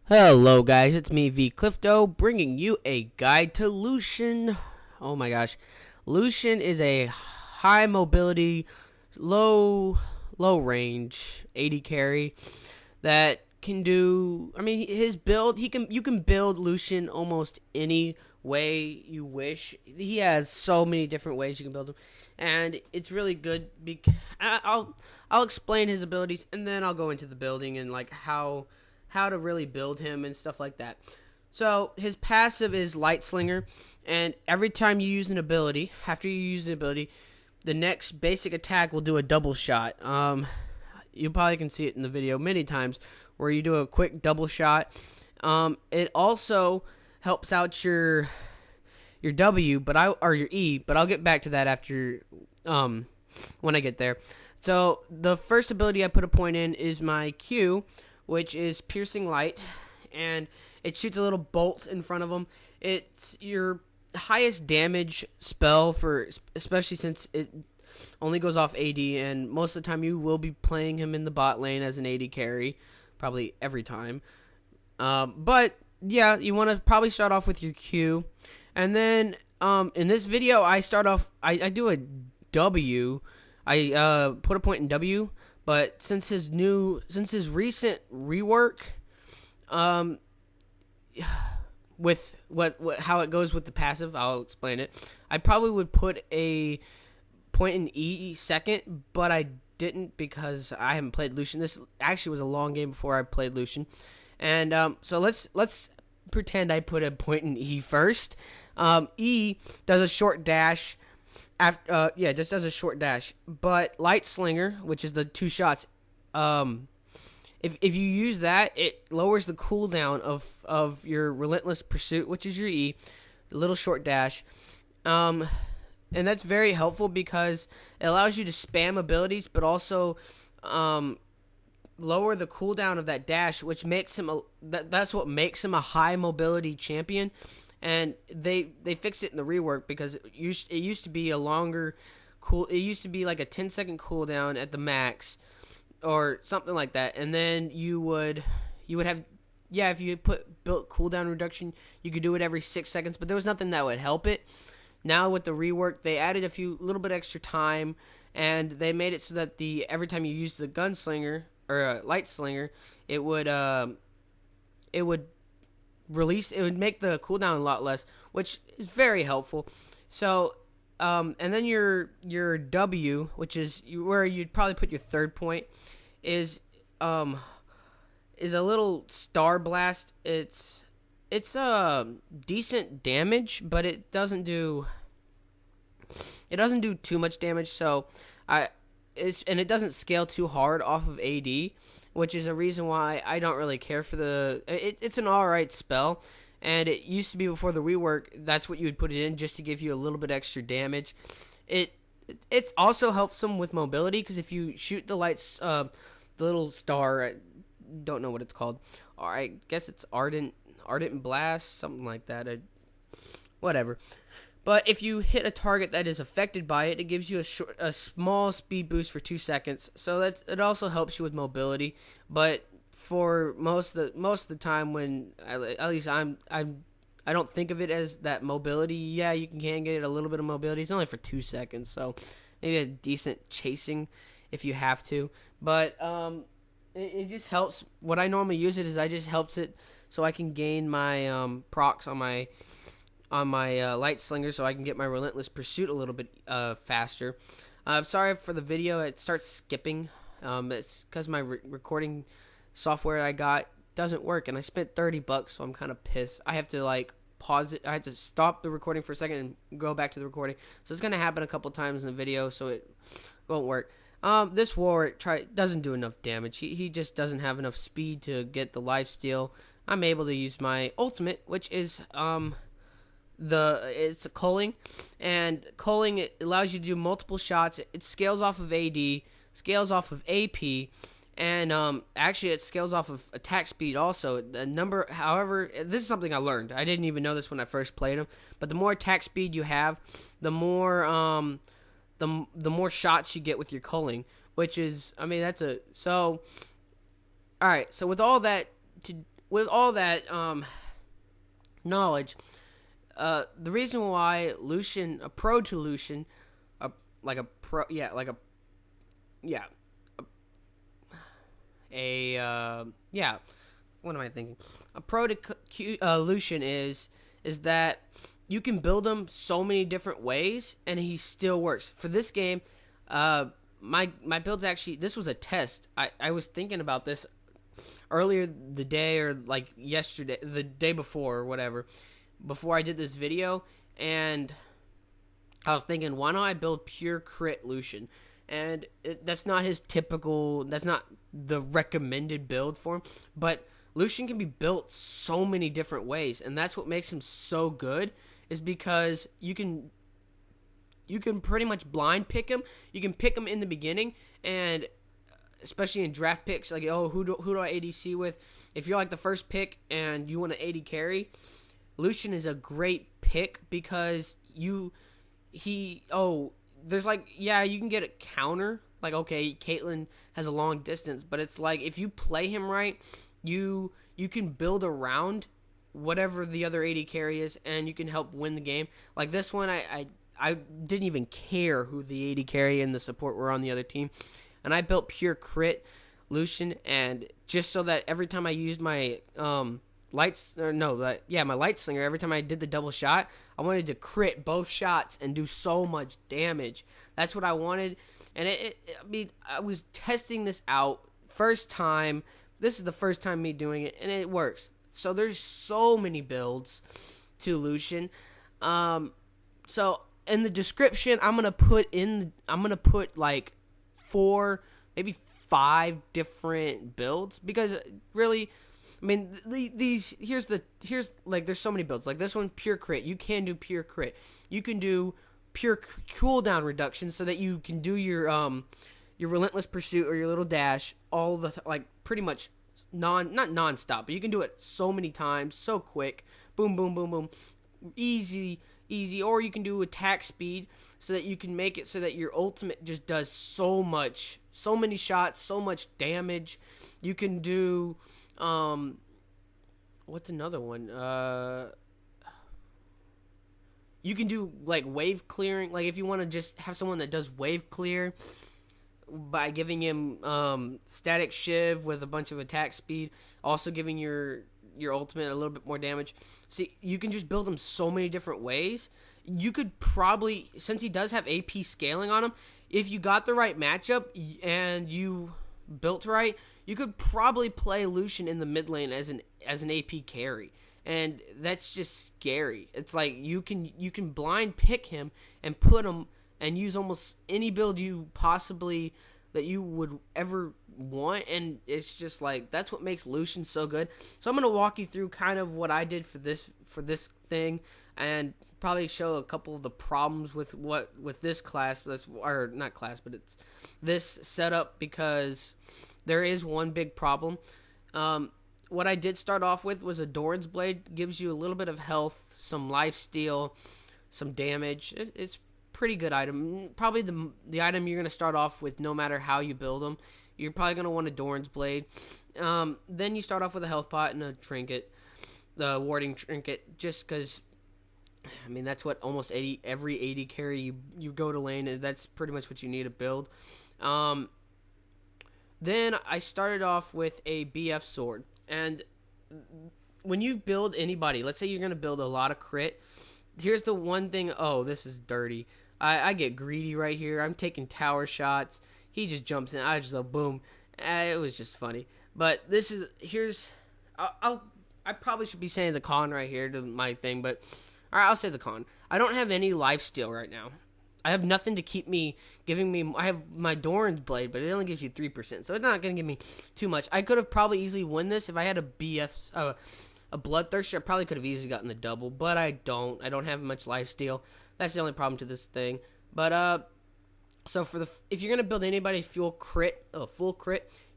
Hello guys, it's me V Clifto bringing you a guide to Lucian. Oh my gosh. Lucian is a high mobility, low range AD carry that can do, his build, you can build Lucian almost any way you wish. He has so many different ways you can build him, and it's really good I'll explain his abilities, and then I'll go into the building and like how to really build him and stuff like that. So his passive is Light Slinger, and every time you use an ability, after you use an ability, the next basic attack will do a double shot. You probably can see it in the video many times where you do a quick double shot. It also helps out your W, or your E, but I'll get back to that after when I get there. So the first ability I put a point in is my Q, which is Piercing Light, and it shoots a little bolt in front of them. It's your highest damage spell, especially since it only goes off AD, and most of the time you will be playing him in the bot lane as an AD carry, probably every time. But yeah, you want to probably start off with your Q, and then in this video I start off. I do a W. I put a point in W. But since his recent rework, with how it goes with the passive, I'll explain it. I probably would put a point in E second, but I didn't because I haven't played Lucian. This actually was a long game before I played Lucian, and so let's pretend I put a point in E first. E does a short dash. Just does a short dash. But Light Slinger, which is the two shots, if you use that, it lowers the cooldown of your Relentless Pursuit, which is your E, the little short dash. And that's very helpful because it allows you to spam abilities, but also lower the cooldown of that dash, which makes him that's what makes him a high mobility champion. And they fixed it in the rework because it used to be a longer it used to be like a 10-second cooldown at the max or something like that, and then you would have, if you built cooldown reduction, you could do it every 6 seconds, but there was nothing that would help it. Now with the rework, they added a little bit extra time, and they made it so that every time you use the gunslinger or light slinger, it would make the cooldown a lot less, which is very helpful. So, and then your W, which is where you'd probably put your third point, is a little Star Blast. It's decent damage, but it doesn't do too much damage. So and it doesn't scale too hard off of AD, which is a reason why I don't really care for it's an alright spell, and it used to be before the rework, that's what you would put it in just to give you a little bit extra damage. It also helps them with mobility, because if you shoot the lights, the little star, I don't know what it's called, or I guess it's Ardent Blast, something like that, whatever. But if you hit a target that is affected by it, it gives you a small speed boost for 2 seconds. So it also helps you with mobility. But for most of the time, when at least I don't think of it as that mobility. Yeah, you can get a little bit of mobility. It's only for 2 seconds, so maybe a decent chasing if you have to. But it just helps. What I normally use it is I just helps it so I can gain my procs on my light slinger, so I can get my relentless pursuit a little bit faster. I'm sorry for the video, it starts skipping. It's because my recording software I got doesn't work, and I spent $30, so I'm kind of pissed. I have to pause it. I had to stop the recording for a second and go back to the recording, so it's gonna happen a couple times in the video, so it won't work. This Warwick doesn't do enough damage. He just doesn't have enough speed to get the lifesteal. I'm able to use my ultimate, which is it's a culling, and culling, it allows you to do multiple shots. It scales off of AD, scales off of AP, and actually it scales off of attack speed also. However, this is something I learned. I didn't even know this when I first played him, but the more attack speed you have, the more the more shots you get with your culling, which is, all right. So with all that with all that knowledge, the reason why Lucian, a pro to Lucian, like a pro, yeah, like a, yeah, yeah, what am I thinking? A pro to Lucian is that you can build him so many different ways, and he still works. For this game, my build's actually, this was a test. I was thinking about this earlier the day, or like yesterday, the day before, or whatever, before I did this video, and I was thinking, why don't I build pure crit Lucian? And that's not his typical, that's not the recommended build for him, but Lucian can be built so many different ways, and that's what makes him so good, is because you can pretty much blind pick him. You can pick him in the beginning, and especially in draft picks, like, oh, who do I ADC with? If you're like the first pick and you want an AD carry, Lucian is a great pick because there's like, yeah, you can get a counter. Like, okay, Caitlyn has a long distance, but it's like, if you play him right, you can build around whatever the other AD carry is, and you can help win the game. Like this one, I didn't even care who the AD carry and the support were on the other team, and I built pure crit Lucian, and just so that every time I used my light slinger, every time I did the double shot, I wanted to crit both shots and do so much damage. That's what I wanted, and I was testing this out first time. This is the first time me doing it, and it works. So there's so many builds to Lucian. So in the description, I'm gonna put like 4, maybe 5 different builds, because really, I mean, here's there's so many builds. Like this one, pure crit. You can do pure crit. You can do pure cooldown reduction, so that you can do your relentless pursuit or your little dash all the like pretty much not non-stop, but you can do it so many times, so quick. Boom, boom, boom, boom. Easy. Or you can do attack speed, so that you can make it so that your ultimate just does so many shots, so much damage. You can do what's another one? You can do like wave clearing. Like if you want to just have someone that does wave clear by giving him static Shiv with a bunch of attack speed, also giving your ultimate a little bit more damage. See, you can just build him so many different ways. You could probably, since he does have AP scaling on him, if you got the right matchup and you built right, you could probably play Lucian in the mid lane as an AP carry. And that's just scary. It's like you can blind pick him and put him and use almost any build that you would ever want, and it's just like, that's what makes Lucian so good. So I'm gonna walk you through kind of what I did for this thing, and probably show a couple of the problems with this class, or not class, but it's this setup, because there is one big problem. What I did start off with was a Doran's Blade. Gives you a little bit of health, some lifesteal, some damage. It's pretty good item. Probably the item you're going to start off with no matter how you build them. You're probably going to want a Doran's Blade. Then you start off with a health pot and a trinket, the warding trinket, just because, I mean, that's what almost every AD carry you go to lane, that's pretty much what you need to build. Then I started off with a BF sword. And when you build anybody, let's say you're going to build a lot of crit, here's the one thing. Oh, this is dirty. I get greedy right here. I'm taking tower shots. He just jumps in. I just go boom. It was just funny. But I probably should be saying the con right here to my thing, but all right, I'll say the con. I don't have any lifesteal right now. I have nothing to keep me I have my Doran's Blade, but it only gives you 3%, so it's not going to give me too much. I could have probably easily won this if I had a Bloodthirster. I probably could have easily gotten the double, but I don't. I don't have much lifesteal. That's the only problem to this thing. But so if you're going to build anybody full crit,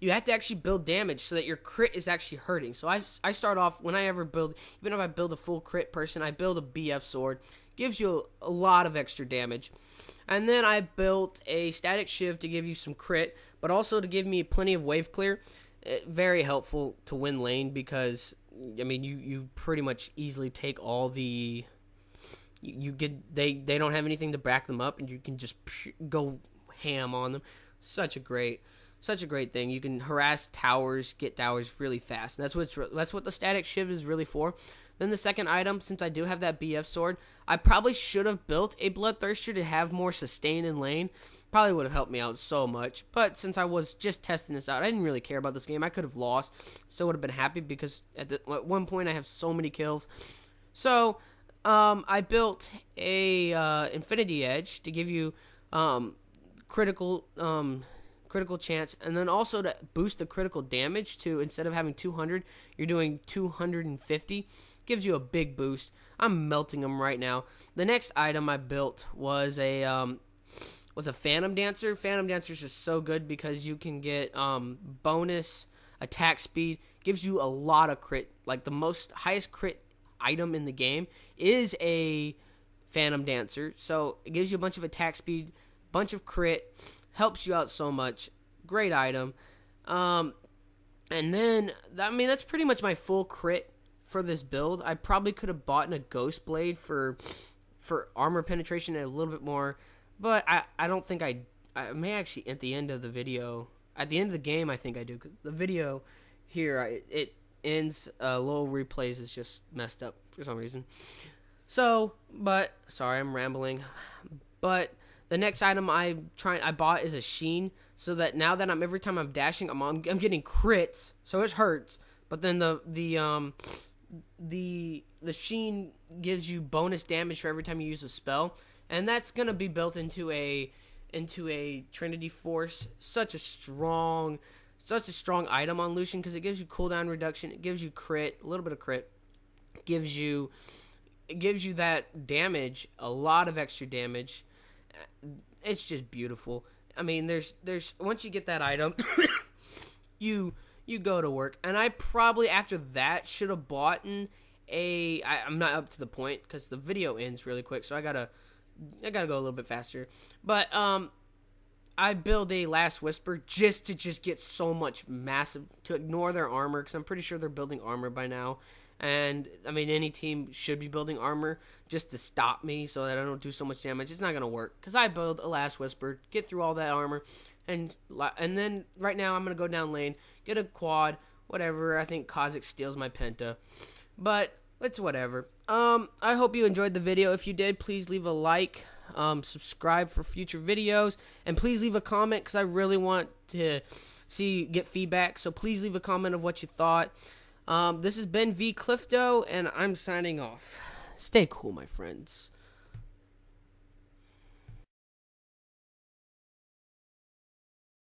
you have to actually build damage so that your crit is actually hurting. So I start off, when I ever build, even if I build a full crit person, I build a BF sword. Gives you a lot of extra damage. And then I built a static Shiv to give you some crit, but also to give me plenty of wave clear. very helpful to win lane because, I mean, you pretty much easily take all the... You get they don't have anything to back them up, and you can just go ham on them. Such a great thing. You can harass towers, get towers really fast. And that's what the static Shiv is really for. Then the second item, since I do have that BF sword, I probably should have built a Bloodthirster to have more sustain in lane. Probably would have helped me out so much. But since I was just testing this out, I didn't really care about this game. I could have lost. Still would have been happy because at one point I have so many kills. So I built a Infinity Edge to give you critical chance, and then also to boost the critical damage to, instead of having 200, you're doing 250. Gives you a big boost. I'm melting them right now. The next item I built was a Phantom Dancer. Phantom Dancer is just so good because you can get bonus attack speed. Gives you a lot of crit. Like the highest crit item in the game is a Phantom Dancer. So it gives you a bunch of attack speed, bunch of crit, helps you out so much. Great item. And then, I mean, that's pretty much my full crit for this build. I probably could have bought a Ghostblade for armor penetration and a little bit more, but I don't think I may actually at the end of the video, at the end of the game, I think I do, because the video here, it ends, little replays is just messed up for some reason. So, but, sorry, I'm rambling, but the next item I bought is a Sheen, so that now that every time I'm dashing, I'm getting crits, so it hurts, but then the Sheen gives you bonus damage for every time you use a spell, and that's gonna be built into a Trinity Force. Such a strong item on Lucian because it gives you cooldown reduction, it gives you crit, a little bit of crit, it gives you that damage, a lot of extra damage. It's just beautiful. I mean, there's once you get that item, you go to work. And I probably after that should have bought I'm not up to the point because the video ends really quick, so I gotta go a little bit faster. But I build a Last Whisper just to get so much massive, to ignore their armor, because I'm pretty sure they're building armor by now. And, I mean, any team should be building armor just to stop me so that I don't do so much damage. It's not going to work because I build a Last Whisper, get through all that armor, and then right now I'm going to go down lane, get a quad, whatever. I think Kha'Zix steals my penta, but it's whatever. I hope you enjoyed the video. If you did, please leave a like, subscribe for future videos, and please leave a comment because I really want to get feedback. So please leave a comment of what you thought. This has been V Clifto, and I'm signing off. Stay cool, my friends.